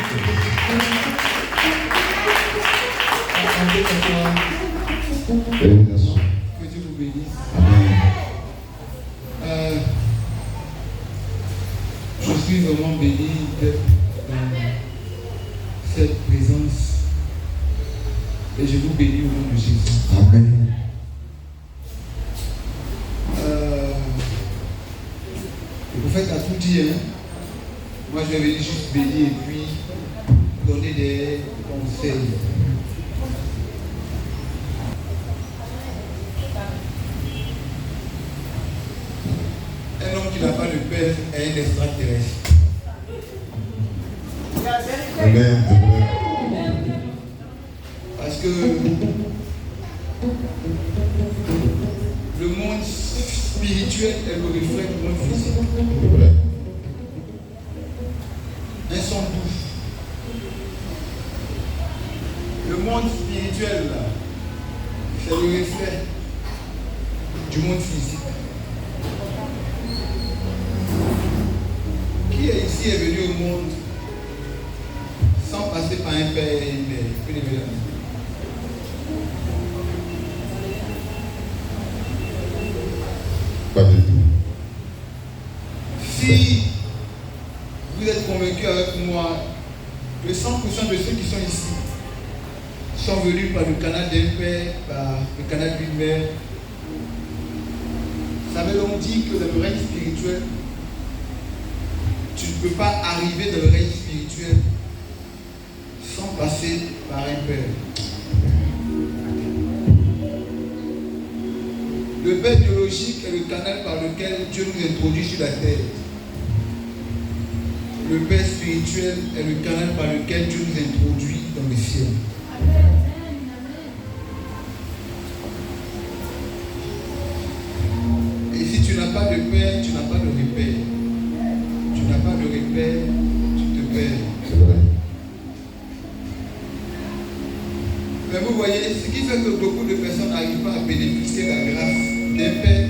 Que Dieu vous bénisse. Je suis vraiment béni d'être dans cette présence et je vous bénis au nom de Jésus. Amen. Le prophète a tout dit, hein. Moi je vais venir juste bénir et puis donner des conseils. Un homme qui n'a pas de père est un extraterrestre. Amen. Parce que le monde spirituel est le reflet du monde physique. Un son doux. Le monde spirituel, là, c'est le reflet du monde physique. Qui ici est venu au monde sans passer par un père et une mère? Que lever la main. Pas du tout. Si vous êtes convaincus avec moi, le 100% de ceux qui sont ici sont venus par le canal d'un père, par le canal d'une mère. Ça veut donc dire que dans le règne spirituel, tu ne peux pas arriver dans le règne spirituel sans passer par un père. Le père biologique est le canal par lequel Dieu nous introduit sur la terre. Le père spirituel est le canal par lequel Dieu nous introduit dans les cieux. Et si tu n'as pas de père, tu n'as pas de repère. Tu n'as pas de repère, tu te perds. C'est vrai. Mais vous voyez, ce qui fait que beaucoup de personnes n'arrivent pas à bénéficier de la grâce des pères,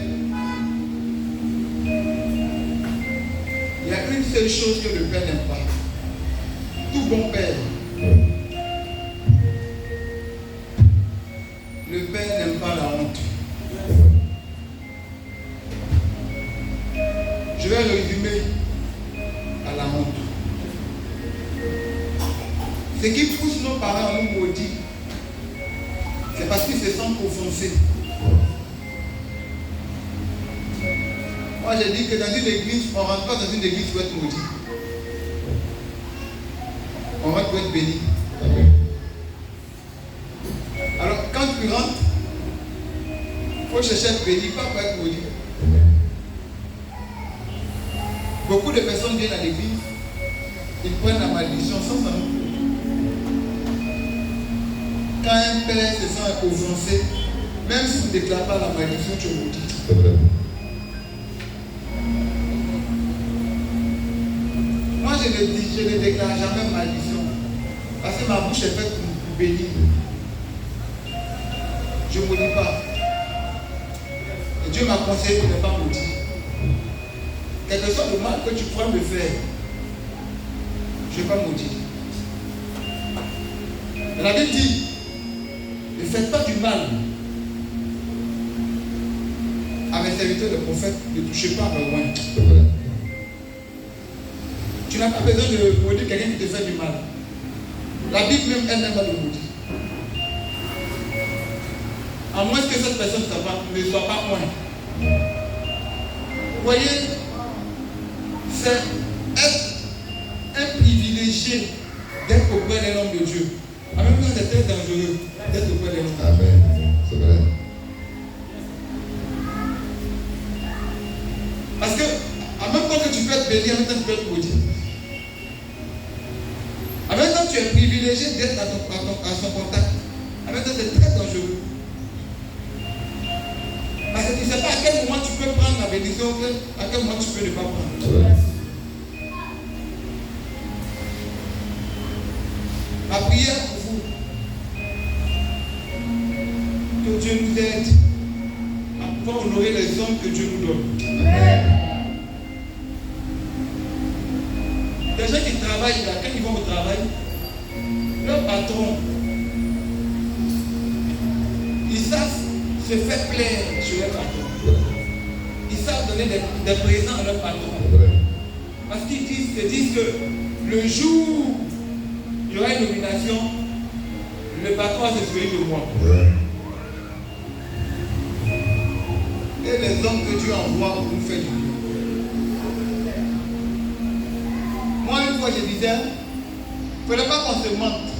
il y a une seule chose que le père n'aime pas. Tout bon père. Le père n'aime pas la honte. Je vais résumer à la honte. Ce qui pousse nos parents à nous maudire, c'est parce qu'ils se sentent offensés. Moi j'ai dit que dans une église, on ne rentre pas dans une église pour être maudit. On rentre pour être béni. Alors quand tu rentres, il faut chercher à être béni, pas pour être maudit. Beaucoup de personnes viennent à l'église, ils prennent la malédiction sans s'en rendre compte. Quand un père se sent offensé, même si tu ne déclares pas la malédiction, tu es maudit. C'est vrai. Moi, je ne déclare jamais malédiction. Parce que ma bouche est faite pour bénir. Je ne maudis pas. Et Dieu m'a conseillé de ne pas maudire. Quel que soit le mal que tu pourras me faire, je ne vais pas maudire. La Bible dit, ne faites pas du mal à mes serviteurs de prophètes, ne touchez pas à loin. C'est vrai. Tu n'as pas besoin de maudire quelqu'un qui te fait du mal. La Bible même, elle n'aime pas le maudire. À moins que cette personne ne soit pas loin. Vous voyez, c'est être un privilégié d'être auprès d'un homme de Dieu. En même temps, c'est très dangereux d'être auprès d'un homme. Amen. C'est vrai. Parce que, en même temps que tu peux être béni, en même temps tu peux être maudit. En même temps, tu es privilégié d'être à son contact. En même temps, c'est très dangereux. Parce que tu ne sais pas à quel moment tu peux prendre la bénédiction, à quel moment tu peux ne pas prendre. C'est vrai. Ma prière pour vous, que Dieu nous aide à pouvoir honorer les hommes que Dieu nous donne. Amen. Des gens qui travaillent là, quand ils vont au travail, leur patron, ils savent se faire plaire sur leur patron. Ils savent donner des présents à leur patron. Parce qu'ils se disent que le jour où il y aura une nomination, le patron va se souvenir de moi. Et les hommes que Dieu envoie pour nous faire du bien. Moi, une fois, je disais, il ne fallait pas qu'on se mente.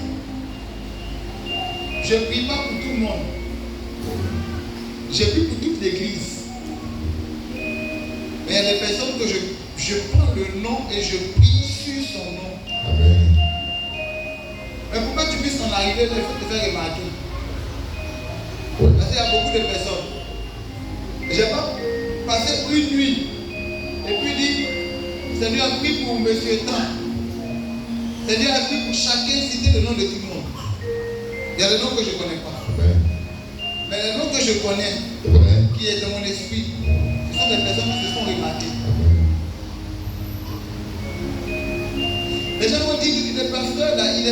Je ne prie pas pour tout le monde. Je prie pour toute l'église. Mais il y a des personnes que je prends le nom et je prie sur son nom. Amen. Mais pour que tu puisses en arriver, il faut te faire remarquer. Ouais. Parce qu'il y a beaucoup de personnes. Je n'ai pas passé une nuit et puis dit, Seigneur a pris pour monsieur Tant. Seigneur a pris pour chacun citer le nom de tout le monde. Il y a des noms que je ne connais pas. Amen. Mais les noms que je connais, Amen. qui est dans mon esprit, ce sont des personnes qui se sont remarquées. Les gens vont dire que le pasteur là, il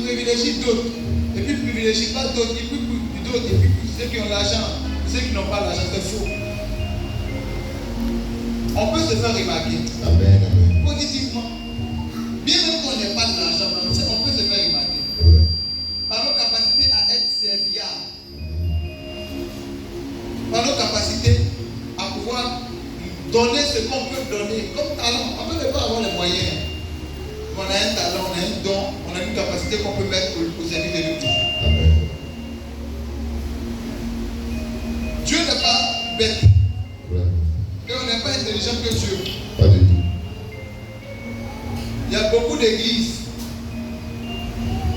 privilégie d'autres. Et puis il ne privilégie pas d'autres, il prie pour d'autres, et puis pour ceux qui ont l'argent, ceux qui n'ont pas l'argent, c'est faux. On peut se faire remarquer. Amen. Amen. Positivement. Bien même qu'on n'ait pas de l'argent, on peut se faire remarquer. Par nos capacités à être serviables. Par nos capacités à pouvoir donner ce qu'on peut donner. Comme talent, on ne peut pas avoir les moyens. On a un talent, on a un don, on a une capacité qu'on peut mettre au service de Dieu. Amen. Dieu n'est pas bête. Et on n'est pas intelligent que Dieu. Pas du tout. Il y a beaucoup d'églises.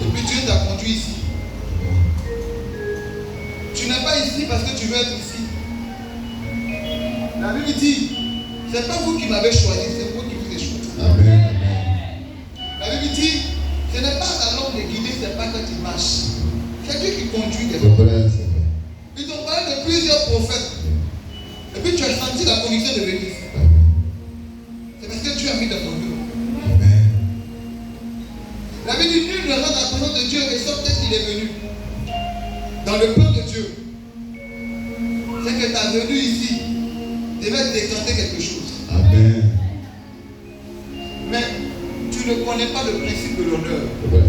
Et puis Dieu t'a conduit ici. Tu n'es pas ici parce que tu veux être ici. La Bible dit, c'est pas vous qui m'avez choisi, c'est moi qui vous ai choisi. Amen. La Bible dit, ce n'est pas à l'homme de guider, ce n'est pas quand il marche. C'est Dieu qui conduit des C'est gens. vrai, c'est vrai. Ils t'ont parlé de plusieurs prophètes. Et puis tu as senti la conviction de venir ici. C'est parce que Dieu a mis dans ton cœur. Amen. La Bible dit, nul ne rentre dans la présence de Dieu et sauf tel qu'il est venu. Dans le plan de Dieu, c'est que ta venue ici devait décanter quelque chose. Amen. Mais tu ne connais pas le principe de l'honneur. C'est vrai.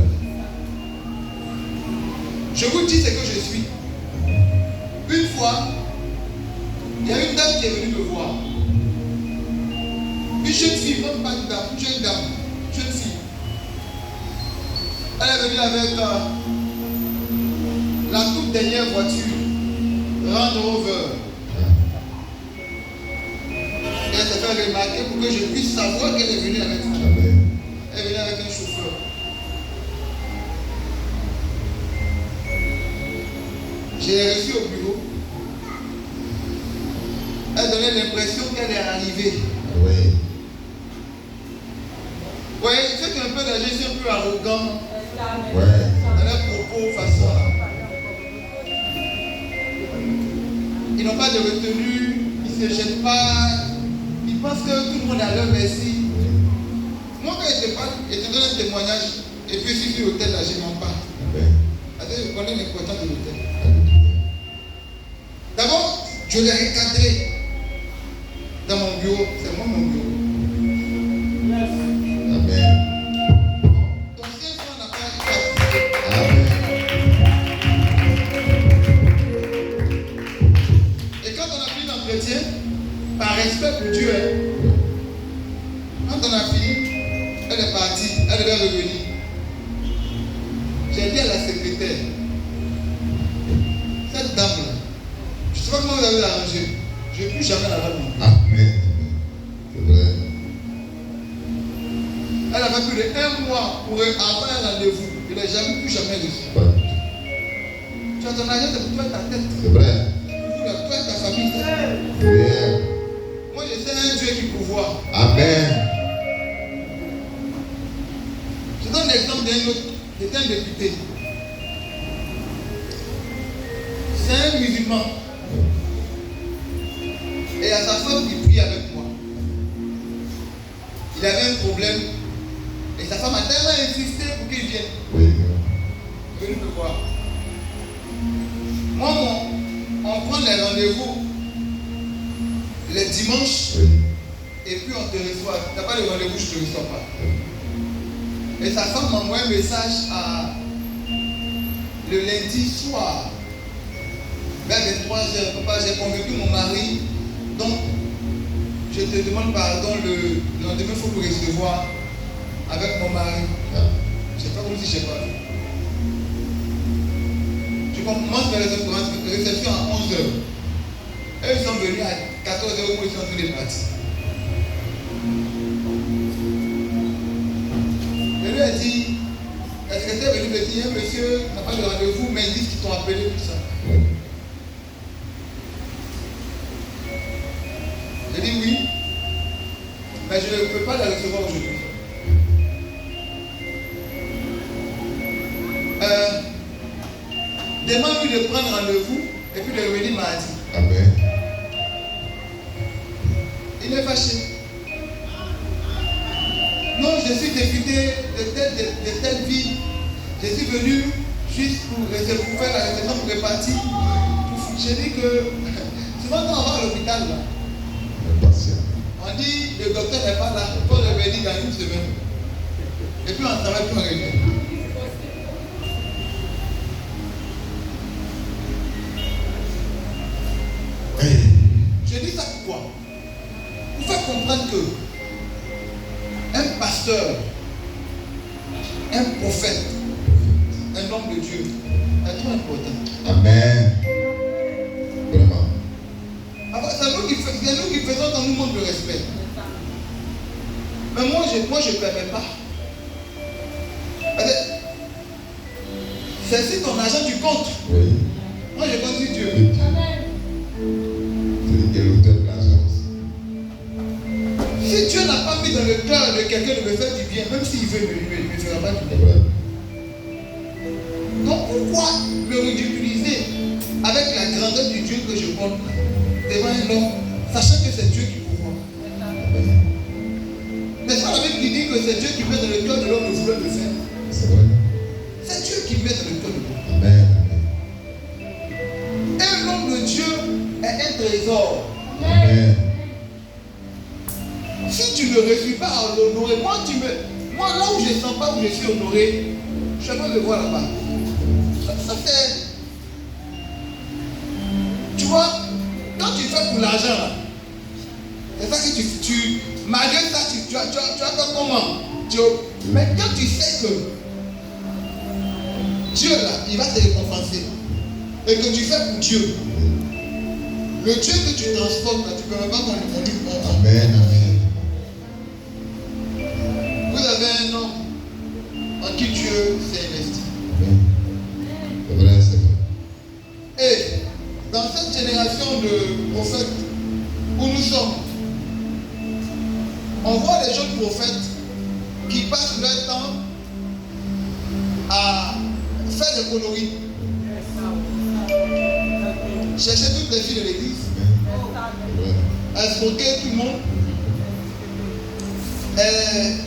Je vous dis ce que je suis. Une fois, il y a une dame qui est venue me voir. Une jeune fille, même pas une dame, une jeune dame, jeune fille. Elle est venue avec la toute dernière voiture, Range Rover. Et elle s'est fait remarquer pour que je puisse savoir qu'elle est venue avec ça. Amen. Elle est venue avec un chauffeur. Je l'ai reçue au bureau. Elle donnait l'impression qu'elle est arrivée. Oui. Vous voyez, ceux qui ont un peu d'âge, ils sont un peu arrogants. Ouais. Dans leurs propos, façon. Ils n'ont pas de retenue, ils ne se gênent pas, ils pensent que tout le monde a leur merci. Moi, quand je te donne un témoignage, et puis si je suis au hôtel là, je ne mens pas. Amen. Parce que je connais l'importance de l'hôtel. Alléluia. D'abord, je l'ai recadré dans mon bureau. C'est moi mon bureau. Amen. Ton Saint-Frère n'a pas participé. Amen. Et quand on a fini l'entretien, par respect pour Dieu, quand on a fini, elle est partie, elle devait revenir. J'ai dit à la secrétaire, cette dame-là, je ne sais pas comment vous avez arrangé, je ne vais plus jamais la voir non plus. Amen. C'est vrai. Elle avait plus de 1 mois pour avoir un rendez-vous. Je ne l'ai jamais plus jamais reçu. Pas du tout. Tu as ton argent, c'est pour toi et ta tête. C'est vrai. Pour toi et ta famille. Prière. Moi, je sais un Dieu qui pourvoit. Amen. Je donne l'exemple d'un autre. C'était un député. C'est un musulman. Et à sa femme qui prie avec moi. Il avait un problème Et sa femme a tellement insisté pour qu'il vienne. Oui. Venez me voir. Moi, on prend les rendez-vous les dimanches. Oui. Et puis on te reçoit. Tu n'as pas de rendez-vous, je ne te reçois pas. Et sa femme m'envoie un message le lundi soir, vers 23h. Papa, j'ai convaincu mon mari. Donc, je te demande pardon. Le lendemain, il faut me recevoir avec mon mari. Je ne sais pas comme si je sais pas. Je commence la réception à 11h. Eux, ils sont venus à 14h où ils sont tous les partis. Je lui ai dit, est-ce que tu es venu me dire, monsieur, n'a pas de rendez-vous, mais ils disent qu'ils t'ont appelé, tout ça. Oui. J'ai dit oui, mais je ne peux pas la recevoir aujourd'hui. Demande-lui de prendre rendez-vous et puis de revenir mardi. Amen. Il est fâché. Non, je suis député de telle ville. Je suis venu juste pour faire la réception pour repartir. J'ai dit que souvent quand on va à l'hôpital, là, on dit le docteur n'est pas là, il faut revenir dans une semaine. Et puis on travaille plus en réunion. Je dis ça pourquoi? Pour faire comprendre que un pasteur, un prophète, un homme de Dieu est trop important. Amen. Vraiment. Alors, c'est nous qui faisons dans nous manque de respect. Mais moi, je ne permets pas. C'est si ton argent tu comptes. Oui. Moi, je compte sur Dieu. C'est l'auteur de l'agence. Si Dieu n'a pas mis dans le cœur de quelqu'un de me faire du bien, même s'il veut, il ne me fera pas du bien. Donc pourquoi me ridiculiser avec la grandeur du Dieu que je compte devant un homme, sachant que c'est Dieu qui pourvoit? N'est-ce pas la Bible qui dit que c'est Dieu qui met dans le cœur de l'homme le vouloir le faire? C'est vrai. C'est Dieu qui met dans le cœur de l'homme. Amen. Un homme de Dieu est un trésor. Amen. Si tu ne réussis pas à l'honorer, moi là où je ne sens pas où je suis honoré, je peux le voir là-bas. Ça fait. Tu vois, quand tu fais pour l'argent là, c'est ça que malgré ça, tu as fait comment? Mais quand tu sais que Dieu là, il va te récompenser et que tu fais pour Dieu, le Dieu que tu transformes là, tu ne peux même pas qu'on lui. Amen. Amen. Vous avez un homme en qui Dieu s'est investi. Amen. C'est vrai, c'est vrai. Et dans cette génération de prophètes où nous sommes, on voit les jeunes prophètes qui passent leur temps à faire des conneries, chercher toutes les filles de l'église, à escroquer tout le monde,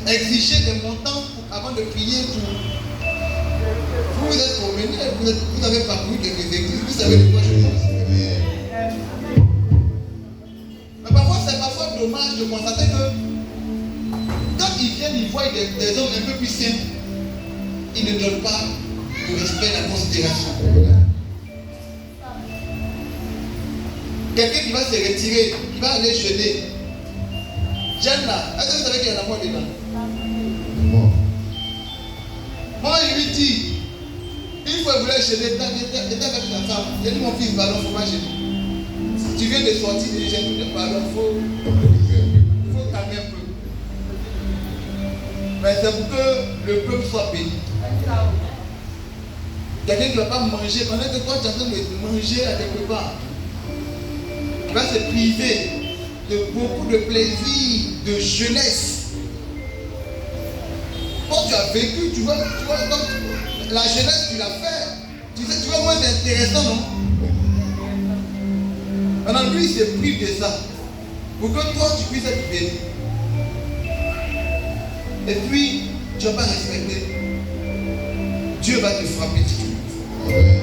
exiger des montants avant de prier pour. Vous êtes promené, vous avez parcouru quelques églises, vous savez de quoi je parle. Mais parfois, c'est parfois dommage de constater que quand ils viennent, ils voient des hommes un peu plus simples, ils ne donnent pas de respect, la considération. Quelqu'un qui va se retirer, qui va aller jeûner. Jeanne là, est-ce que vous savez qu'il y a la mort dedans? Bon. Moi, il lui dit, une fois il voulait jeûner, il était avec sa femme. Il dit, mon fils, pardon, il ne faut pas jeûner. Tu viens de sortir, il dit, pardon, il faut calmer un peu. Mais c'est pour que le peuple soit béni. Quelqu'un qui ne va pas manger, pendant que toi tu es en train de manger à quelque part, qui va se priver de beaucoup de plaisir, de jeunesse. Quand tu as vécu, tu vois comme la jeunesse, tu l'as fait. Tu vois, moi c'est intéressant, non? Maintenant, lui, il se prive de ça. Pour que toi, tu puisses être béni. Et puis, tu ne vas pas respecter, Dieu va te frapper si tu le fais. Amen.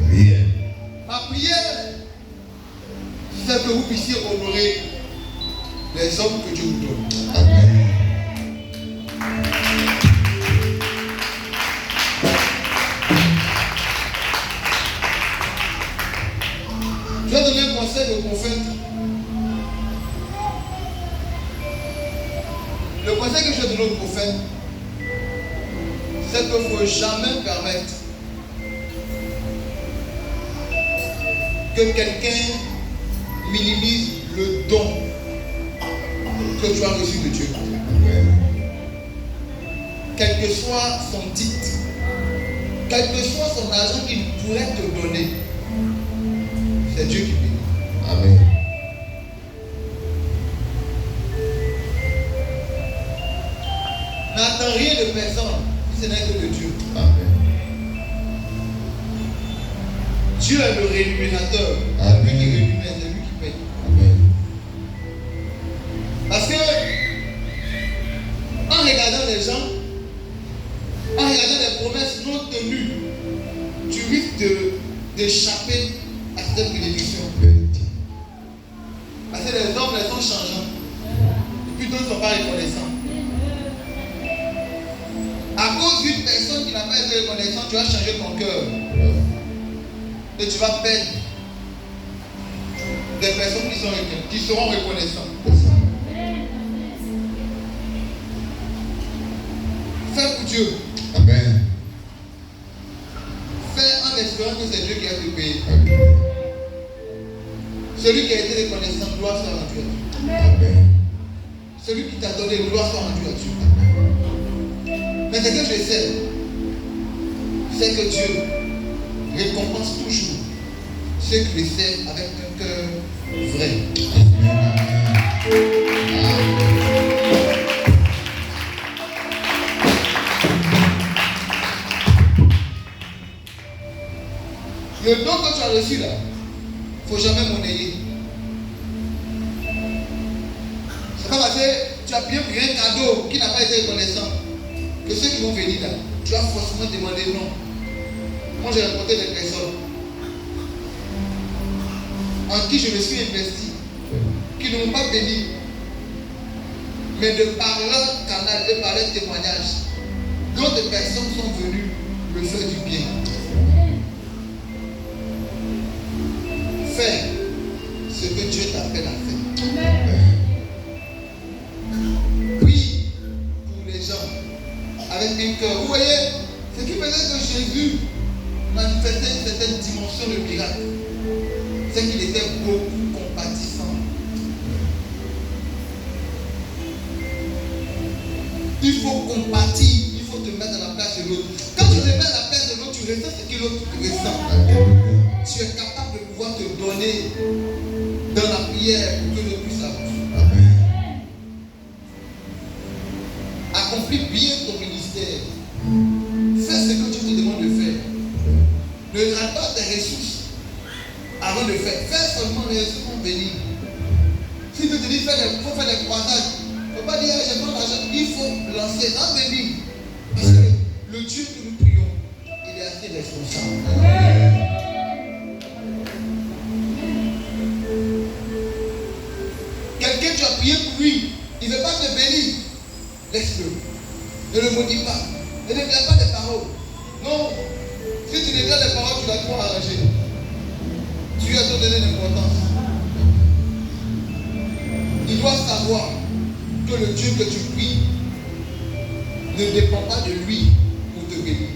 Rien. Ma prière, c'est que vous puissiez honorer les hommes que Dieu vous donne. Amen. Je vais donner un conseil au prophète. Le conseil que je vais donner au prophète, c'est qu'il ne faut jamais permettre que quelqu'un minimise le don que tu as reçu de Dieu. Amen. Quel que soit son titre, quel que soit son argent qu'il pourrait te donner, c'est Dieu qui bénit. Amen. N'attends rien de personne si ce n'est que de Dieu. Amen. Dieu est le rémunérateur. Amen. C'est lui qui rémunère, c'est lui qui paye. Amen. Parce que en regardant les gens, en regardant les promesses non tenues, tu risques d'échapper à cette bénédiction. Vérité. Parce que les hommes, les sont changeants. Et puis d'autres ne sont pas reconnaissants. À cause d'une personne qui n'a pas été reconnaissante, tu vas changer ton cœur. Et tu vas perdre des personnes qui seront reconnaissantes. Fais pour Dieu. Amen. Fais en espérant que c'est Dieu qui a te payé. Amen. Celui qui a été reconnaissant, gloire soit rendue à Dieu. Amen. Celui qui t'a donné, gloire soit rendue à Dieu. Mais ce que je sais, c'est que Dieu récompense toujours ceux qui le servent avec un cœur vrai. Le don que tu as reçu là, il ne faut jamais monnayer. C'est pas parce que tu as prié pour un cadeau qui n'a pas été reconnaissant que ceux qui vont venir là, tu vas forcément demander non. Moi j'ai rencontré des personnes en qui je me suis investi, qui ne m'ont pas béni, mais de par leur canal, de par leur témoignage, d'autres personnes sont venues me faire du bien. Fais ce que Dieu t'appelle à faire. Prie pour les gens avec un cœur. Vous voyez, ce qui faisait que Jésus manifestait une certaine dimension de miracle, c'est qu'il était beaucoup compatissant. Il faut compatir, il faut te mettre à la place de l'autre. Quand tu te mets à la place de l'autre, tu ressens ce que l'autre ressent. Tu es capable de pouvoir te donner dans la prière pour que l'autre puisse avancer. Accomplis bien ton ministère. Fais ce que Dieu te demande de faire. Ne rate pas tes ressources avant de faire. Fais seulement les ressources pour venir. Si tu te dis il faut faire des croisages, il ne faut pas dire j'ai pas d'argent. Il faut lancer en venir. Parce que le Dieu que nous prions, il est assez responsable. Quelqu'un, tu as prié pour lui, il ne veut pas te bénir. Laisse-le. Ne le maudis pas. Ne déclare pas des paroles. Non. Si tu déclares des paroles, tu dois tout arranger. Tu lui as donné l'importance. Il doit savoir que le Dieu que tu pries ne dépend pas de lui pour te bénir.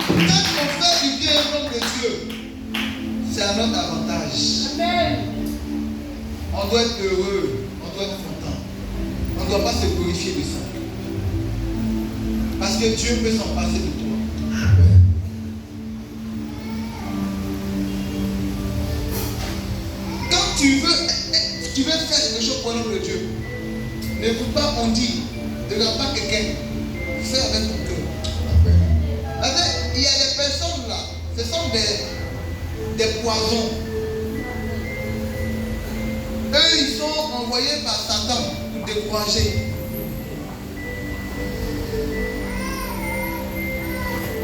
Quand on fait du bien au nom de Dieu, c'est à notre avantage. Amen. On doit être heureux, on doit être content. On ne doit pas se glorifier de ça. Parce que Dieu peut s'en passer de toi. Quand tu veux faire quelque chose pour le nom de Dieu, n'écoute pas on dit, ne regarde pas quelqu'un, fais avec ton cœur. Il y a des personnes là, ce sont des poisons. Eux, ils sont envoyés par Satan pour décourager.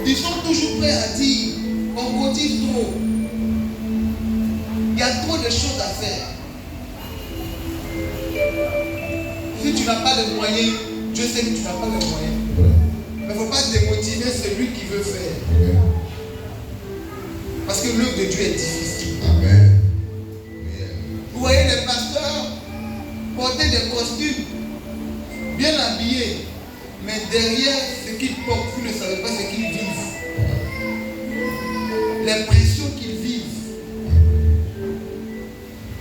Ils sont toujours prêts à dire, on cotise trop. Il y a trop de choses à faire. Si tu n'as pas les moyens, Dieu sait que tu n'as pas les moyens. Mais il ne faut pas démotiver celui qui veut faire. Parce que l'œuvre de Dieu est difficile. Amen. Vous voyez les pasteurs porter des costumes, bien habillés, mais derrière ce qu'ils portent, vous ne savez pas ce qu'ils vivent. Les pressions qu'ils vivent.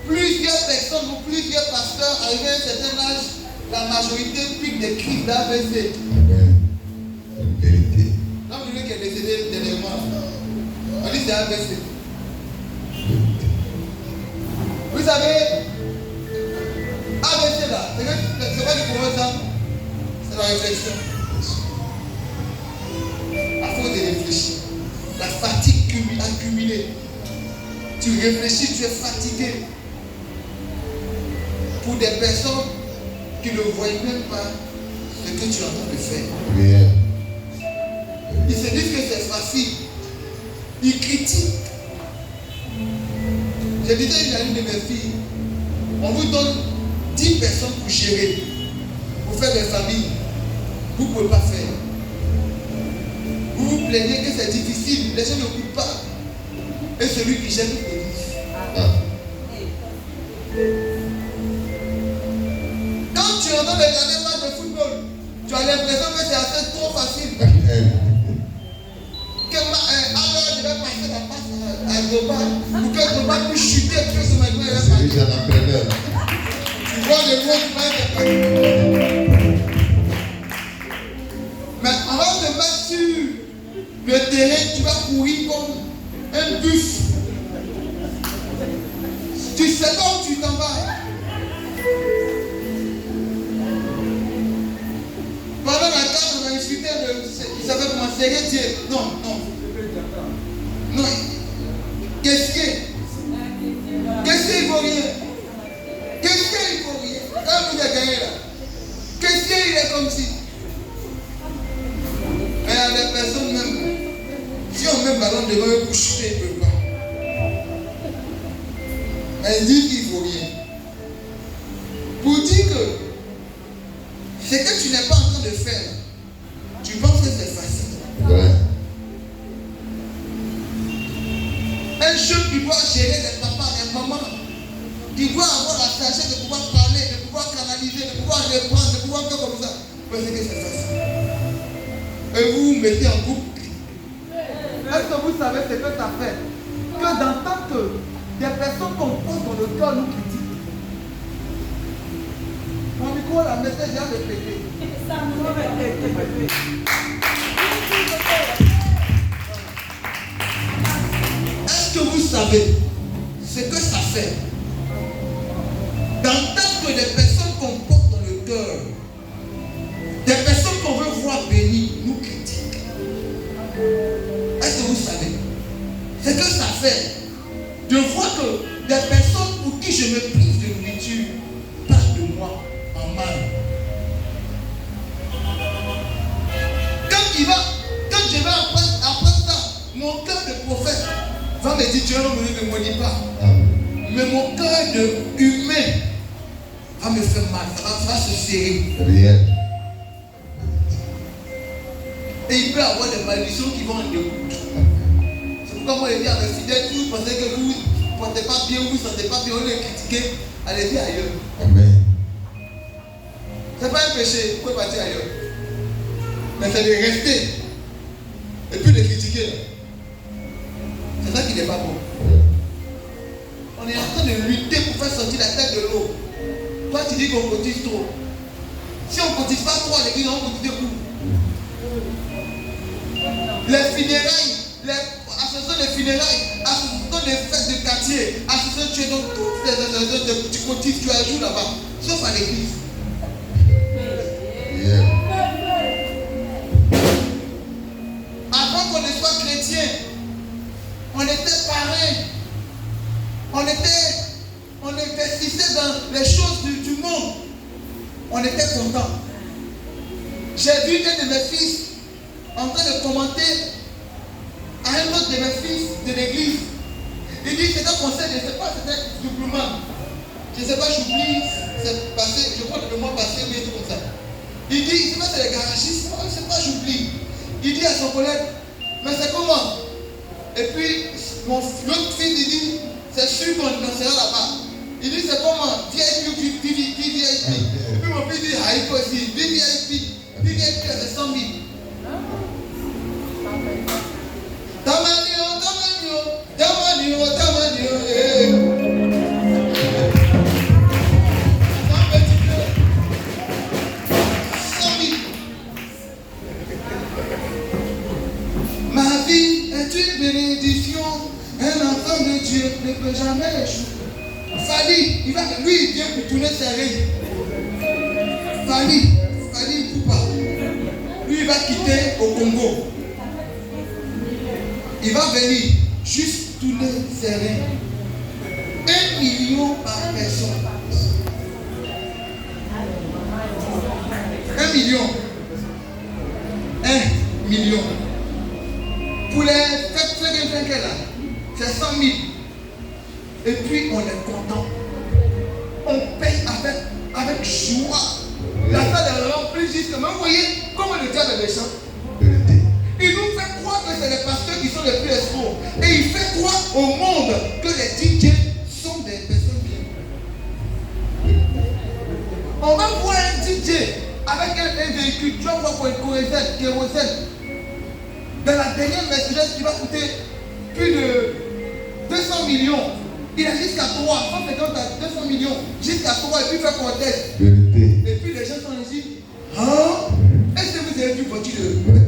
Plusieurs personnes ou plusieurs pasteurs arrivés à un certain âge, la majorité pique des crises d'AVC. Amen. Vérité. Là, vous voyez qui est décédé dernièrement. On dit c'est AVC. Vous savez, AVC là, c'est pas du courant ça, c'est la réflexion. À force de réfléchir, la fatigue accumulée. Tu réfléchis, tu es fatigué. Pour des personnes qui ne voient même pas ce que tu es en train de faire. Amen. Ils se disent que c'est facile. Ils critiquent. Je disais à une de mes filles, on vous donne 10 personnes pour gérer, pour faire des familles. Vous ne pouvez pas faire. Vous vous plaignez que c'est difficile, les gens ne coupent pas. Et celui qui gère tout le dit. Quand tu entends regarder un match de football, tu as l'impression que c'est assez trop facile. Que alors je vais passer la passe à Goba pour que Goba puisse chuter et que ce maintenant il va passer. C'est un entraîneur. Tu vois le mot qui va être. Mais on va te mettre sur le terrain, tu vas courir comme un bus. Tu sais pas où tu t'en vas. Pendant la carte, on a discuté de. Il savait comment serrer Dieu. Non. Non. Qu'est-ce qu'il vaut rien? Qu'est-ce qu'il vaut rien? Quand vous avez gagné là, qu'est-ce qu'il est comme si? Mais il y a des personnes même. Si on met le ballon devant eux pour chuter, ils ne peuvent pas. Elles disent qu'il ne faut rien. Pour dire que ce que tu n'es pas en train de faire, tu penses que c'est facile. Ouais. Un jeune qui doit gérer des papas, des mamans, qui doit avoir la sagesse de pouvoir parler, de pouvoir canaliser, de pouvoir reprendre, de pouvoir faire comme ça, vous pensez que c'est facile. Et vous vous mettez en couple. Est-ce que vous savez ce que ça fait? Que d'entendre que des personnes qu'on pose dans le cœur nous critiquent. Mon micro, la message, j'ai répété. Est-ce que vous savez ce que ça fait d'entendre que des personnes qu'on porte dans le cœur, des personnes qu'on veut voir bénies, nous critiquent? Est-ce que vous savez ce que ça fait de voir que des personnes pour qui je me prive de nourriture parlent de moi en mal? Quand je vais après ça, mon cœur de prophète va me dire, Dieu ne me maudit pas. Mais mon cœur de humain va me faire mal, ça va se serrer. Rien. Et il peut y avoir des malédictions qui vont en découdre. C'est pourquoi moi je dis à mes fidèles, vous pensez que vous ne portez pas bien, vous ne sentez pas bien, on les critiquer, allez-y ailleurs. Amen. C'est pas un péché, vous pouvez partir ailleurs. Mais c'est de rester et puis de critiquer. C'est ça qui n'est pas bon. On est en train de lutter pour faire sortir la tête de l'eau. Toi tu dis qu'on cotise trop. Si on ne cotise pas trop à l'église, on cotise beaucoup. Les funérailles, associations de funérailles, associations de fêtes de quartier, associations tu es dans toutes les associations, tu cotises, tu ajoutes là-bas, sauf à l'église. Yeah. Avant qu'on ne soit chrétien, on était pareil. On investissait dans dans les choses du monde, on était content. J'ai vu un de mes fils en train de commenter à un autre de mes fils de l'église. Il dit c'est un conseil, je ne sais pas, c'était doublement. Je ne sais pas, j'oublie, c'est passé, je crois que le mois passé, mais tout comme ça. Il dit, il c'est les garagistes, je ne sais pas, j'oublie. Il dit à son collègue, mais c'est comment? Et puis, l'autre fils, il dit, c'est sûr qu'on sera là-bas. Il dit, c'est comment? VIP ou VIP? Et puis mon fils dit, ah, il faut aussi, VIP, c'est 100 000. Tamanio, ma vie est une bénédiction, un enfant de Dieu ne peut jamais échouer. Fali, lui il vient pour tourner ses règles. Fali, il ne peut pas. Lui il va quitter au Congo. Il va venir juste tourner ses règles. 1 million par personne. 1 million. 1 million. Pour les fêtes là, c'est 100 000. Et puis on est content. On paye avec joie. La salle est remplie justement. Vous voyez comment le diable est méchant. Il nous fait croire que c'est les pasteurs qui sont les plus escrocs. Et il fait croire au monde que les DJ sont des personnes bien. On va voir un DJ avec un véhicule, tu vas voir pour une kérosène. Dans la dernière Mercedes qui va coûter plus de 200 millions. Il a jusqu'à 3, 150 à 200 millions, jusqu'à 3 et puis il fait conteste. Et puis les gens sont ici. Hein? Est-ce que vous avez vu voiture de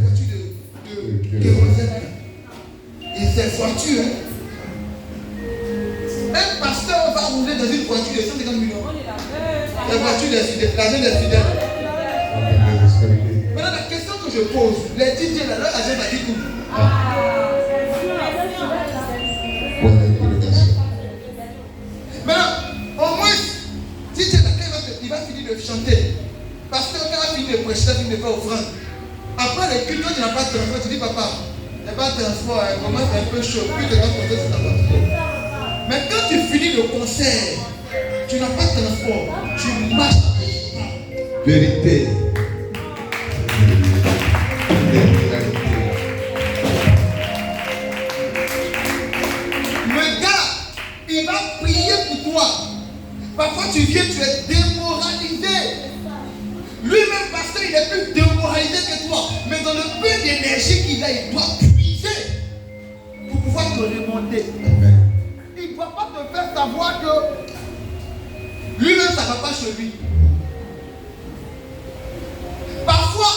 kérosène? Et c'est voiture. Un pasteur va rouler dans une voiture de 150 millions. La voiture des fidèles, l'argent des fidèles. Maintenant, la question que je pose, les DJ, leur argent va dire tout. Maintenant, au moins, DJ, il va finir de chanter. Parce que quand il va finir de prêcher, il va finir de faire offrande. Après le culte, quand tu n'as pas de transport, tu dis papa, il n'y a pas de transport, comment c'est un peu chaud, plus de temps pour ça, c'est pas. Mais quand tu finis le concert, tu n'as pas de transport, tu marches avec toi. Vérité. Le gars, il va prier pour toi. Parfois tu viens, tu es démoralisé. Lui-même, pasteur, il est plus démoralisé que toi. Mais dans le peu d'énergie qu'il a, il doit puiser pour pouvoir te remonter. Il ne doit pas te faire savoir que lui-même, ça ne va pas chez lui. Parfois,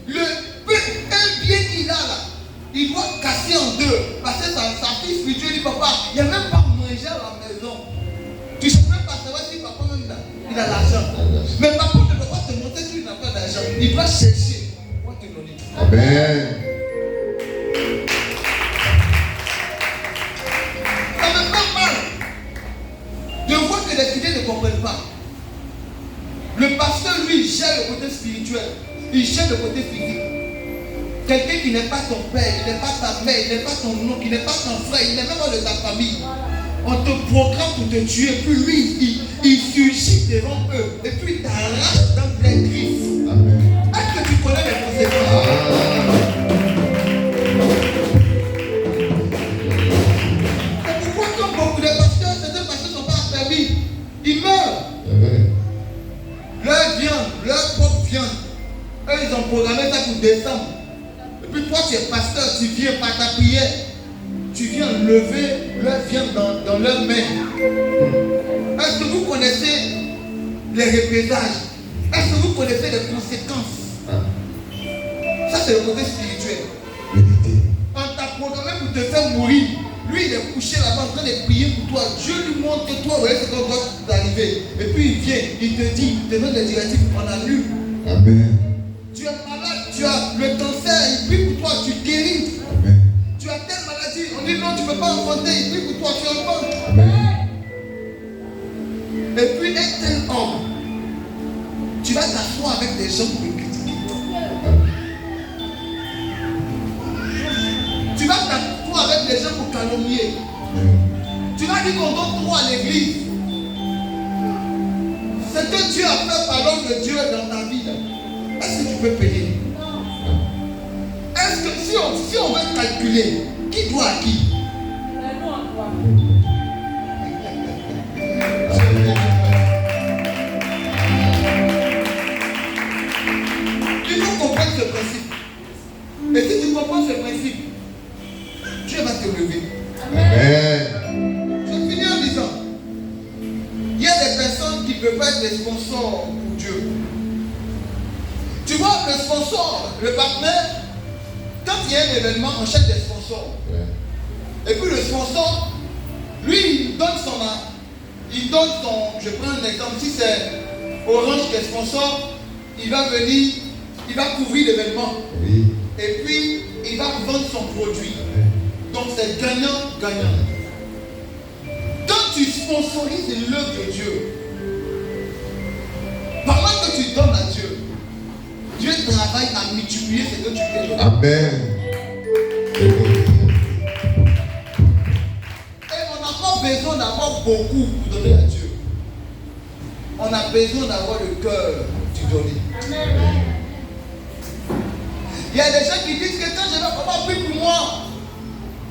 un bien qu'il a là, il doit casser en deux. Parce que sa fille spirituelle dit papa, il n'y a même pas manger à la maison. Tu ne sais même pas savoir si papa même là, il a l'argent. Mais papa ne doit pas te montrer qu'il n'a pas d'argent. Il doit chercher pour te donner. Amen. Ça me fait mal de voir que les fidèles ne comprennent pas. Le pasteur, lui, gère le côté spirituel. Il gère le côté physique. Quelqu'un qui n'est pas ton père, qui n'est pas ta mère, qui n'est pas ton oncle, qui n'est pas ton frère, il n'est même pas de ta famille. On te programme pour te tuer, puis lui, il surgit devant eux, et puis il t'arrache dans les griffes. Amen. Est-ce que tu connais les conséquences? C'est pourquoi comme beaucoup de pasteurs, certains pasteurs ne sont pas affermis. Ils meurent. Leur viande, leur propre viande. Eux, ils ont programmé ça pour décembre. Et puis toi, tu es pasteur, tu viens par ta prière. Tu viens lever leur viande dans leurs mains. Est-ce que vous connaissez les représailles? Est-ce que vous connaissez les conséquences? Ça, c'est le côté spirituel. On t'a programmé pour te faire mourir. Lui, il est couché là-bas en train de prier pour toi. Dieu lui montre que toi, voyez ce qu'on doit t'arriver. Et puis il vient, il te dit, il te donne des directives, on annule. Amen. Tu es malade, tu as le cancer, il prie pour toi, tu guéris. Amen. Tu as telle maladie, on dit non, tu ne peux pas enfanter, il prie pour toi, tu enfantes. Amen. Et puis un vas t'asseoir avec des gens pour me critiquer. Tu vas t'asseoir avec des gens pour calomnier. Tu vas dire qu'on donne trop à l'église. Ce que Dieu a fait par l'homme de Dieu dans ta vie, est-ce que tu peux payer? Est-ce que si on veut calculer, qui doit à qui? Il faut comprendre ce principe. Et si tu comprends ce principe, Dieu va te lever. Amen. Je finis en disant, il y a des personnes qui peuvent être des sponsors pour Dieu. Tu vois, le sponsor, le partenaire, quand il y a un événement, on cherche des sponsors. Et puis le sponsor, lui, il donne son, je prends un exemple, si c'est Orange qui est sponsor, il va venir, il va couvrir l'événement. Oui. Et puis, il va vendre son produit. Donc c'est gagnant-gagnant. Quand tu sponsorises l'œuvre de Dieu, pendant que tu donnes à Dieu, Dieu travaille à multiplier ce que tu fais. Amen. Et on n'a pas besoin d'avoir beaucoup pour donner à Dieu. On a besoin d'avoir le cœur du donner. Amen. Il y a des gens qui disent que quand je vais avoir plus pour moi,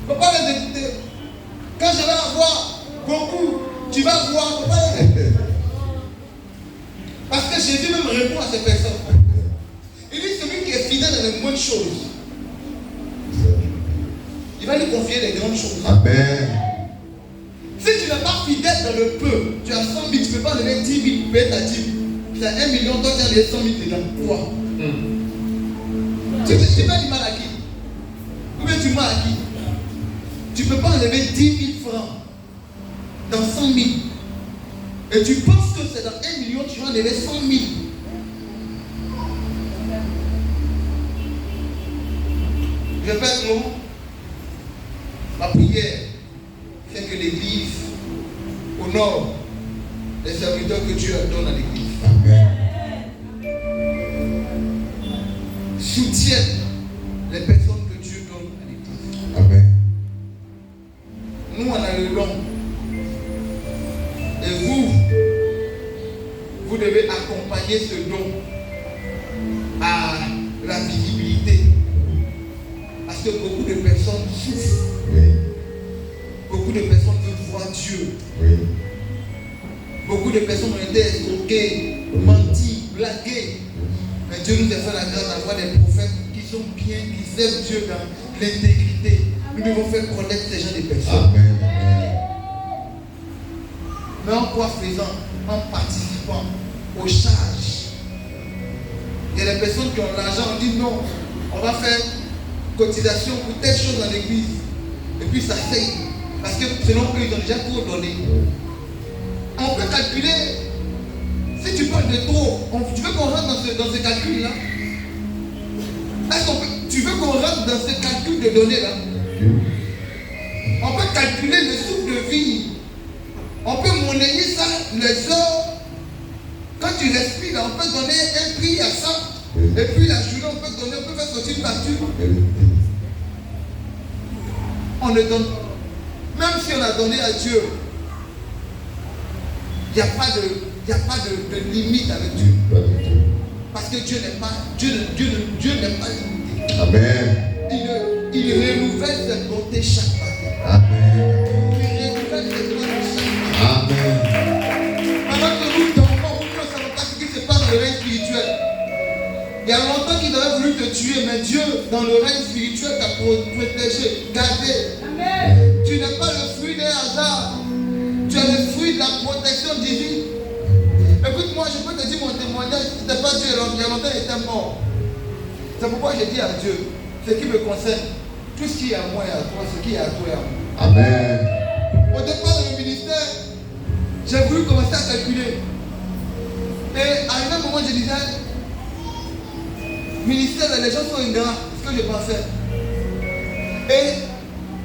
il ne faut pas les écouter. Quand je vais avoir beaucoup, tu vas voir, il ne faut pas les écouter. Parce que Jésus même répond à ces personnes. Il dit celui qui est fidèle dans les moindres choses, il va lui confier les grandes choses. Amen. Si tu n'es pas fidèle dans le peu, tu as 100 000, tu ne peux pas donner 10 000 pour payer ta dîme. Tu as 1 million, toi tu as les 100 000 dedans. Toi. Tu fais du mal à qui? Ou bien tu mens à qui? Tu ne peux pas enlever 10 000 francs dans 100 000. Et tu penses que c'est dans 1 million, tu vas enlever 100 000. Je vais faire long. Ma prière, c'est que l'Église honore les serviteurs que Dieu donne à l'Église. Amen. Soutienne les personnes que Dieu donne à l'Église. Amen. Nous, on a le don. Et vous devez accompagner ce don à la visibilité. Parce que beaucoup de personnes souffrent. Oui. Beaucoup de personnes veulent voir Dieu. Oui. Beaucoup de personnes ont été escroquées, menties, blaguées. Mais Dieu nous a fait la grâce d'avoir des prophètes qui sont bien, qui servent Dieu dans l'intégrité. Nous devons faire connaître ces gens des personnes. Amen. Mais en quoi faisant? En participant aux charges. Il y a des personnes qui ont l'argent, on dit non, on va faire cotisation pour telle chose dans l'église. Et puis ça paye. Parce que selon eux, ils ont déjà tout donné. On peut calculer. Si tu parles de trop, tu veux qu'on rentre dans ce calcul-là? Est-ce tu veux qu'on rentre dans ce calcul de données là? On peut calculer le souffle de vie. On peut monnayer ça, les heures. Quand tu respires, là, on peut donner un prix à ça. Et puis la journée, on peut faire sortir une facture. On ne donne pas. Même si on a donné à Dieu, il n'y a pas de limite avec Dieu. Parce que Dieu n'est pas limité. Amen. Il renouvelle cette bonté chaque matin. Amen. Il renouvelle cette bonté chaque matin. Amen. Pendant que nous dormons, nous ne savons pas ce qui se passe dans le règne spirituel. Il y a longtemps qu'il aurait voulu te tuer, mais Dieu, dans le règne spirituel, t'a protégé, gardé. Amen. Tu n'es pas le fruit d'un hasard. Tu es le fruit de la protection divine. Écoute-moi, je peux te dire mon témoignage. Si ce n'était pas Dieu, il y a longtemps, il était mort. C'est pourquoi j'ai dit à Dieu, ce qui me concerne, tout ce qui est à moi et à toi, ce qui est à toi et à moi. Amen. Au départ dans le ministère, j'ai voulu commencer à calculer. Et à un moment, je disais, ministère, les gens sont ingrats, ce que je pensais. Et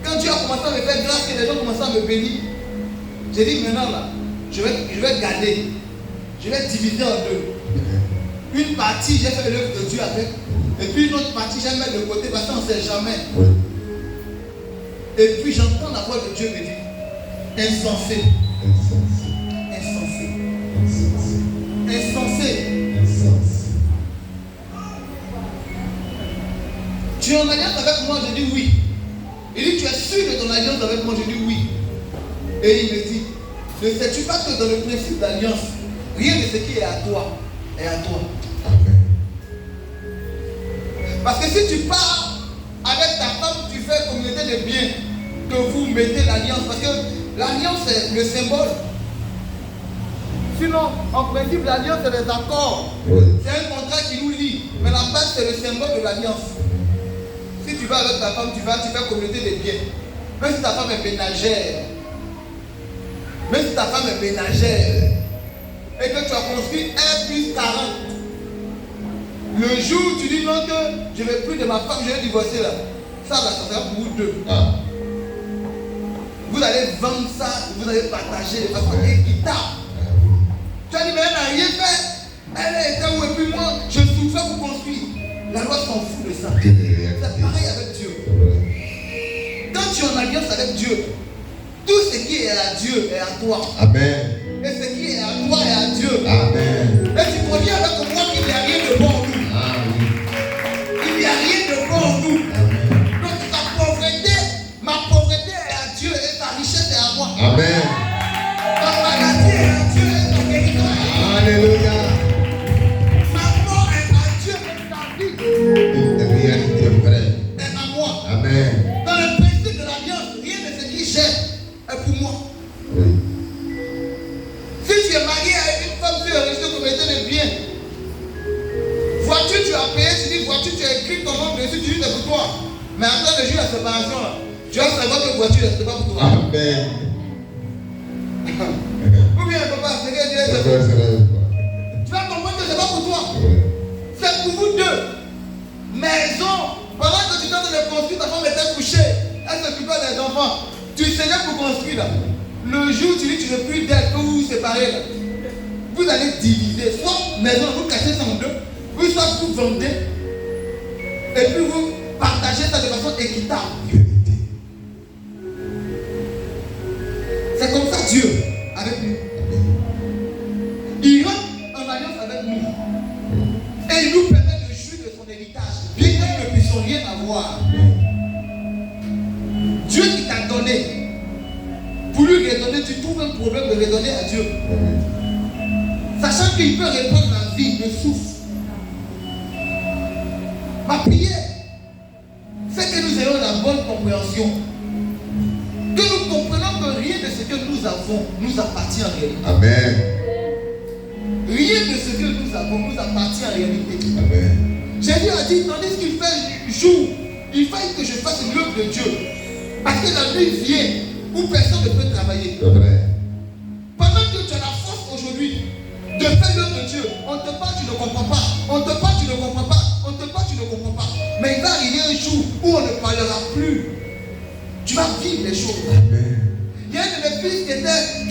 quand Dieu a commencé à me faire grâce, que les gens commençaient à me bénir, j'ai dit maintenant là, je vais garder, je vais diviser en deux. Une partie, j'ai fait l'œuvre de Dieu avec. Et puis une autre partie, j'ai mis de côté parce qu'on ne sait jamais. Oui. Et puis j'entends la voix de Dieu me dire insensé. Insensé. Insensé. Insensé. Insensé. Insensé. Tu es en alliance avec moi, je dis oui. Il dit, tu es sûr de ton alliance avec moi, je dis oui. Et il me dit, ne sais-tu pas que dans le principe d'alliance, rien de ce qui est à toi est à toi. Amen. Parce que si tu pars avec ta femme, tu fais communauté de biens, que vous mettez l'alliance. Parce que l'alliance c'est le symbole. Sinon, en principe, l'alliance c'est les accords. Oui. C'est un contrat qui nous lie. Mais la base c'est le symbole de l'alliance. Si tu vas avec ta femme, tu fais communauté de biens. Même si ta femme est ménagère. Même si ta femme est ménagère. Et que tu as construit 1 plus 40. Le jour où tu dis non que je ne veux plus de ma femme, je vais divorcer là. Ça là, ça sera pour vous deux. Ah. Vous allez vendre ça, vous allez partager de façon équitable. Tu as dit mais elle n'a rien fait. Elle était où et puis moi, je souffrais pour construire. La loi s'en fout de ça. C'est pareil avec Dieu. Quand tu es en alliance avec Dieu, tout ce qui est à Dieu est à toi. Amen. Et ce qui est à toi est à Dieu. Amen. Et tu reviens avec moi qu'il n'y a rien de bon en nous. Ah oui. Il n'y a rien de bon en nous. Amen. Donc ma pauvreté est à Dieu et ta richesse est à moi. Amen. Ma maladie est à Dieu et ta guérison est à moi. Alléluia. Ma mort est à Dieu et ta vie Une réalité vraie. est à moi. Amen. Dans le principe de l'alliance, rien de ce qui j'ai est pour moi. Oui. Si tu es marié à une femme, tu es resté comme étant de bien. Voiture, tu as payé, tu dis voiture, tu as écrit ton nom dessus, tu dis c'est pour toi. Mais après le jour de la séparation, là, tu vas savoir que voiture, c'est pas pour toi. Amen. Ou bien, papa, c'est que Dieu est C'est pour vrai, toi. c'est vrai. Tu vas comprendre que c'est pas pour toi. Oui. C'est pour vous deux. Maison. Pendant que tu t'es en train de construire, ta femme était couchée. Elle s'occupait des enfants. Tu saignais pour construire là. Le jour où tu dis que tu ne veux plus d'elle, que vous vous séparez là. Vous allez diviser. Soit maison, vous cachez ça en deux. Ou soit vous vendez. Et puis vous partagez ça de façon équitable. Vérité. C'est comme ça Dieu avec nous. Il rentre en alliance avec nous. Et il nous permet de jouir de son héritage. Bien que nous ne puissions rien avoir. Dieu qui t'a donné. Pour lui redonner, tu trouves un problème de redonner à Dieu. Sachant qu'il peut répondre la vie, le souffle. Ma prière, c'est que nous ayons la bonne compréhension. Que nous comprenons que rien de ce que nous avons nous appartient en réalité. Amen. Rien de ce que nous avons nous appartient en réalité. Amen. Jésus a dit, tandis qu'il fait jour, il faut que je fasse l'œuvre de Dieu. Parce que la nuit vient où personne ne peut travailler. C'est vrai. Pendant que tu as la force aujourd'hui de faire l'œuvre de Dieu, on te parle, tu ne comprends pas. On te parle, tu ne comprends pas. On te parle, tu ne comprends pas. Mais il va arriver un jour où on ne parlera plus. Tu vas vivre les choses. Amen. Il y a un de mes fils qui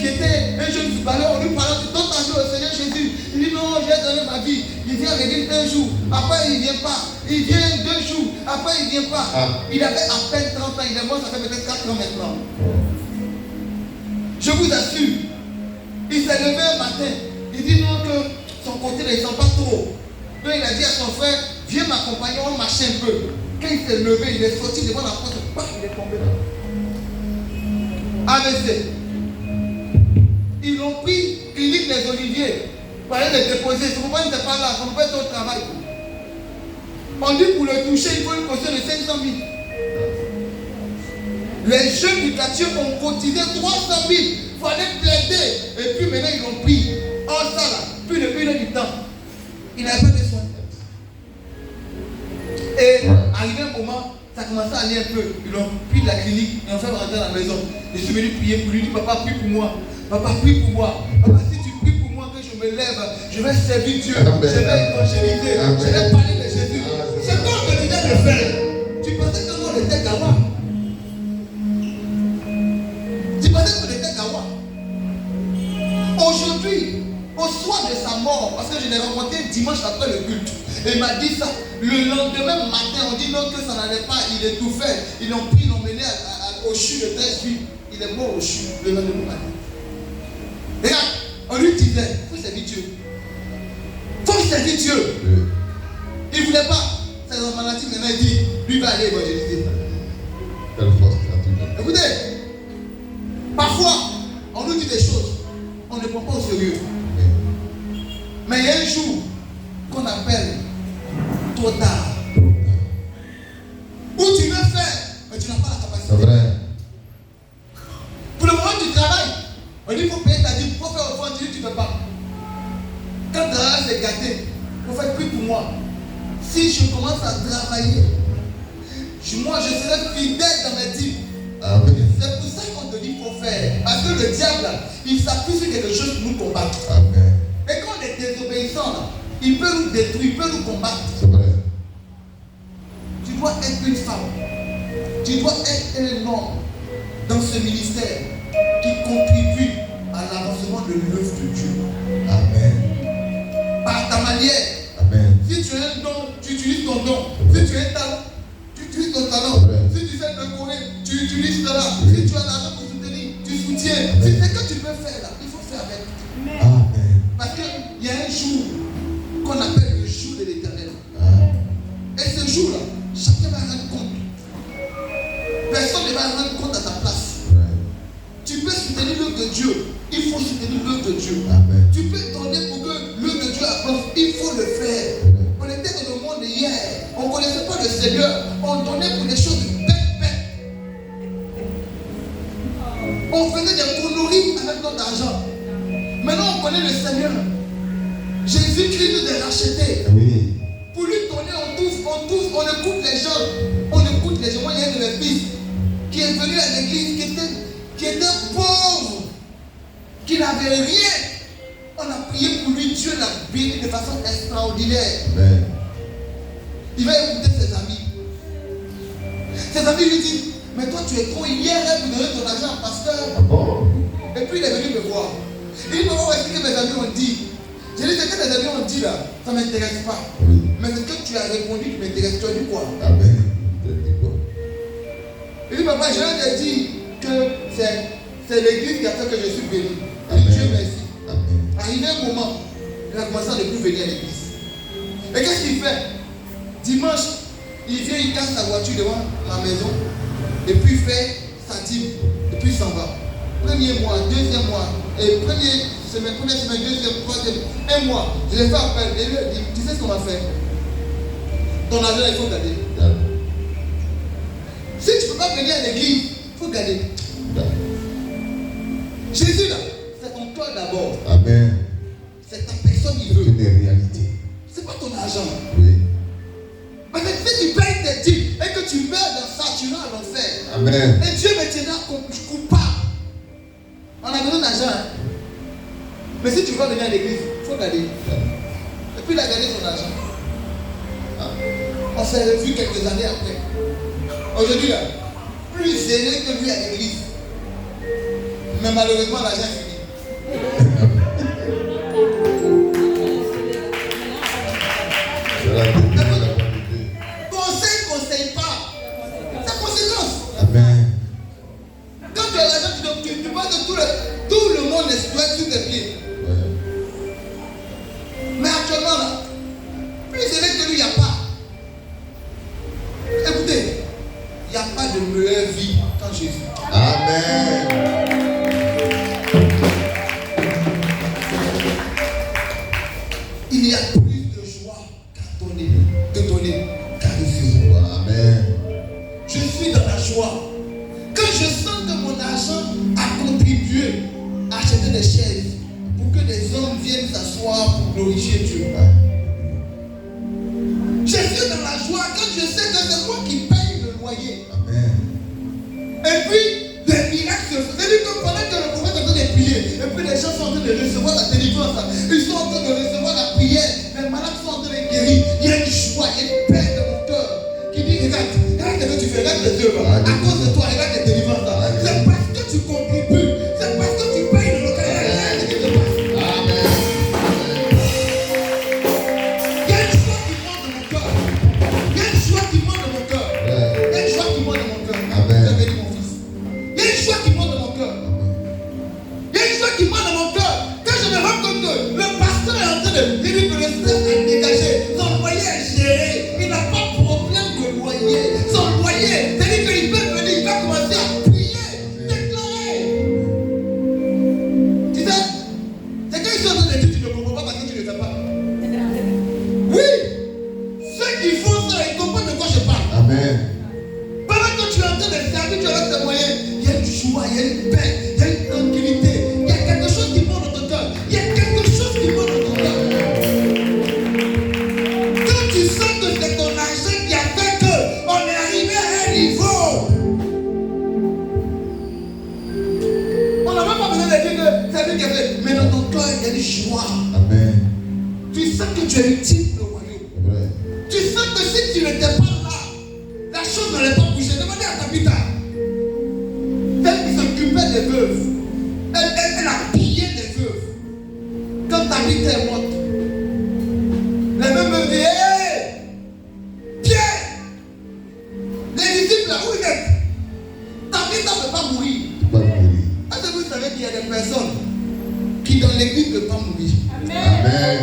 était un jeune footballeur, on lui parlait de ton jour au Seigneur Jésus. Il dit non, j'ai donné ma vie. Il vient revenir un jour, après il ne vient pas. Il vient 2 jours, après il ne vient pas. Ah. Il avait à peine 30 ans, il est mort, ça fait peut-être 4 ans maintenant. Je vous assure, il s'est levé un matin, il dit non que son côté ne sent pas trop. Donc il a dit à son frère, viens m'accompagner, on marche un peu. Quand il s'est levé, il est sorti devant la porte, il est tombé là. AVC. Ils l'ont pris, clinique des Oliviers, pour aller le déposer. Son papa n'était pas là, son papa était au travail. On dit pour le toucher, il faut une caution de 500 000. Les jeunes du quartier ont cotisé 300 000. Il faut aller plaider. Et puis maintenant ils l'ont pris. Oh ça là, plus de 1 heure du temps. Il n'avait pas de soins. Et arrivé un moment, ça commençait à aller un peu. Ils l'ont pris de la clinique et on fait rentrer à la maison. Je suis venu prier pour lui. Il dit papa, prie pour moi. Papa, prie pour moi. Papa, si tu pries pour moi, que je me lève, je vais servir Dieu. Amen. Je vais évangéliser. Amen. Je vais parler de Jésus. Amen. C'est toi que tu viens de faire. Tu pensais que nous on était Gawa. Tu pensais qu'on était Gawa. Aujourd'hui, Au soir de sa mort, parce que je l'ai rencontré dimanche après le culte, et il m'a dit ça. Le lendemain matin, on dit non que ça n'allait pas, il étouffait. Ils l'ont pris, ils l'ont mené au CHU de 13 juillet. Il est mort au CHU le lendemain matin. Regarde, on lui disait, il faut servir Dieu. Il faut servir Dieu. Il ne voulait pas. C'est une maladie, maintenant il dit, lui va aller évangéliser. Écoutez, parfois, on nous dit des choses, on ne prend pas au sérieux. Mais il y a un jour qu'on appelle trop tard. Où tu veux faire, mais tu n'as pas la capacité. C'est vrai. Pour le moment du travail, on dit qu'il faut payer ta dîme, il faut faire au fond, tu dis tu ne fais pas. Quand le travail s'est gâté, il faut faire plus pour moi. Si je commence à travailler, moi je serai fidèle dans mes dîmes. Amen. C'est pour ça qu'on te dit qu'il faut faire. Parce que le diable, il s'appuie sur quelque chose pour nous combattre. Amen. Et quand on est désobéissant, il peut nous détruire, il peut nous combattre. C'est vrai. Tu dois être une femme. Tu dois être un homme dans ce ministère qui contribue à l'avancement de l'œuvre de Dieu. Amen. Par ta manière. Amen. Si tu as un don, tu utilises ton don. Si tu as un talent, tu utilises ton talent. Si tu sais décorer, tu utilises cela. Si tu as l'argent pour soutenir, tu soutiens. Si c'est ce que tu peux faire là, il faut faire avec. Amen. Parce qu'il y a un jour qu'on appelle le jour de l'éternel. Et ce jour-là, chacun va rendre compte. Personne ne va rendre compte à ta place. Tu peux soutenir l'œuvre de Dieu. Il faut soutenir l'œuvre de Dieu. Amen. Tu peux donner pour que l'œuvre de Dieu avance. Il faut le faire. On était dans le monde hier. On ne connaissait pas le Seigneur. On donnait pour des choses bêtes. On faisait des conneries avec notre argent. Maintenant, on connaît le Seigneur. Jésus-Christ nous a rachetés. Oui. Pour lui donner, on écoute les gens. On écoute les gens. Moi, il y a un de mes fils qui est venu à l'église, qui était pauvre, qui n'avait rien. On a prié pour lui. Dieu l'a béni de façon extraordinaire. Amen. Il va écouter ses amis. Ses amis lui disent, mais toi tu es trop hier, vous donnez ton argent à pasteur. Ah bon? Et puis il est venu me voir. Il dit, comment est-ce que mes amis ont dit? J'ai dit, ce que tes amis ont dit là, ça ne m'intéresse pas. Oui. Mais ce que tu as répondu qui m'intéresse, tu as dit quoi? Amen. Tu as dit quoi? Il dit, papa, je viens de dire que c'est l'église qui a fait que je suis béni. Et Amen. Dieu merci. Amen. Arrivé un moment, il a commencé à ne plus venir à l'église. Et qu'est-ce qu'il fait? Dimanche, il vient, il casse sa voiture devant ma maison. Et puis il fait sa dîme. Et puis il s'en va. Premier mois, deuxième mois, et première semaine, deuxième, troisième, un mois. Je l'ai fait appel. Et lui a dit, tu sais ce qu'on va faire? Ton argent, il faut garder. Si tu ne peux pas venir à l'église, il faut garder. Jésus là, c'est ton cœur d'abord. Amen. C'est ta personne qui veut. C'est une réalité. C'est pas ton argent. Oui. Parce que si tu payes tes dîmes et que tu meurs dans ça, tu vas à l'enfer. Amen. Et Dieu me tiendra coupable. On a besoin d'argent. Hein? Mais si tu veux venir à l'église, il faut garder. Et puis il a gardé son argent. On s'est revu quelques années après. Aujourd'hui là, plus zélé que lui à l'église. Mais malheureusement l'argent est fini. Conseille pas. C'est conséquence. Amen. Quand tu as l'argent, tu penses que tout le monde est doit être sur tes pieds. Mais actuellement là, plus c'est vrai que lui, il n'y a pas. Écoutez, il n'y a pas de meilleure vie qu'en Jésus. Amen. Il y a plus de joie qu'à donner qu'à recevoir. Amen. Je suis dans la joie. Quand je sens que mon argent a contribué à acheter des chaises pour que des hommes viennent s'asseoir pour glorifier Dieu. Je suis dans la joie quand je sais que c'est moi qui paye le loyer. Amen. Et puis, des miracles se font. C'est-à-dire que pendant que le prophète est en train de prier, et puis les gens sont en train de recevoir la délivrance, ils sont en train de recevoir la prière, les malades sont en train de guérir. Il y a une joie, il y a une paix dans mon cœur qui dit, regarde ce que tu fais, regarde les œuvres. À cause de toi, regarde les délivrances. C'est parce que tu contribues, c'est parce que tu payes le local. Regarde ce qui te passe. Amen. joie. Amen. Tu sens que tu es utile pour le royaume. C'est vrai. Tu sens que si tu n'étais pas là, la chose n'allait pas bouger. Demandez à Tabitha. Celle qui s'occupait des veuves. Elle a pillé des veuves. Quand Tabitha est morte, les mêmes veuves disent, hé, Pierre, les disciples là, où ils êtes? Tabitha ne peut pas mourir. Pas mourir. Est-ce que vous savez qu'il y a des personnes qui dans l'église ne peuvent pas mourir? Amen.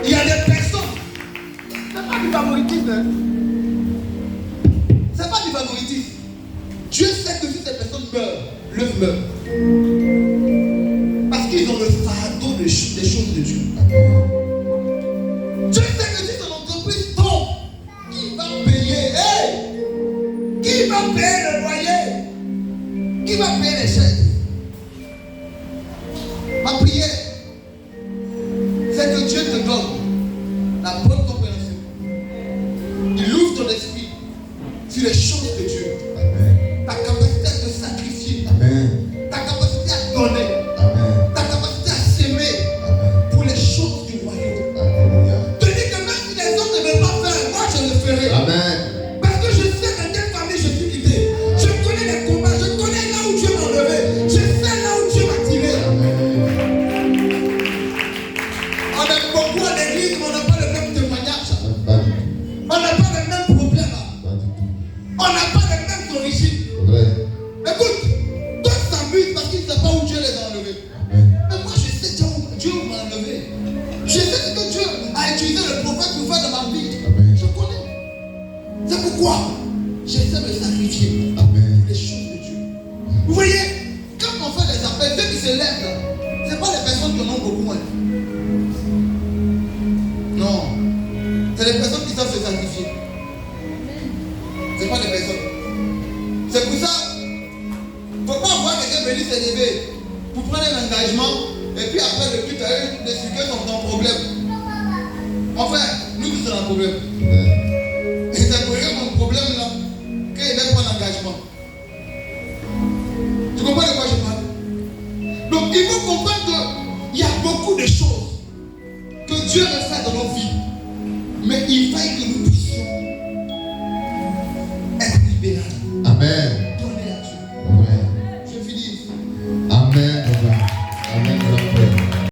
Il y a des personnes, c'est pas du favoritisme, hein? C'est pas du favoritisme. Dieu sait que si ces personnes meurent, l'œuvre meurt. Parce qu'ils ont le fardeau des choses de Dieu. Dieu sait que si ton entreprise tombe, qui va payer? Hey! Qui va payer le loyer? Qui va payer les chèques? Ma prière, c'est que Dieu te donne la bonne compréhension. Il ouvre ton esprit sur les choses de Dieu. Amen. Ta capacité à te sacrifier. Amen. Ta capacité à donner. Amen. Ta capacité à s'aimer Amen. pour les choses du royaume. Alléluia. Te dis que même si les autres ne veulent pas faire, moi je le ferai. Amen. Parce que je sais dans quelle famille je suis quitté. Je connais les combats, je connais là où Dieu m'a enlevé. Je sais là où Dieu m'a tiré. Amen. On aime beaucoup à l'église, mais on n'a pas le même témoignage. Pas du tout. On n'a pas les mêmes problèmes. Pas du tout. On n'a pas les mêmes origines. C'est vrai. Écoute, toi tu t'amuses parce qu'il ne sait pas où Dieu les a enlevés. Amen. Mais moi je sais Dieu m'a enlevé. Je sais ce que Dieu a utilisé le prophète pour faire dans ma vie. Amen. Je connais. C'est pourquoi j'essaie de sacrifier Amen. les choses de Dieu. Vous voyez, quand on fait des appels, ceux qui se lèvent là, ce n'est pas les personnes qui en ont beaucoup moins. Non. C'est les personnes qui savent se sacrifier. Ce n'est pas les personnes. C'est pour ça, il ne faut pas voir quelqu'un venir s'élever pour prendre un engagement et puis après le culte à eux d'expliquer son problème. Enfin, nous qui sommes un problème. Amen. Et c'est pour eux mon problème là qu'il va prendre un engagement. Tu comprends de quoi je parle? Donc il faut comprendre qu'il y a beaucoup de choses que Dieu veut faire dans nos vies. Mais il faut que nous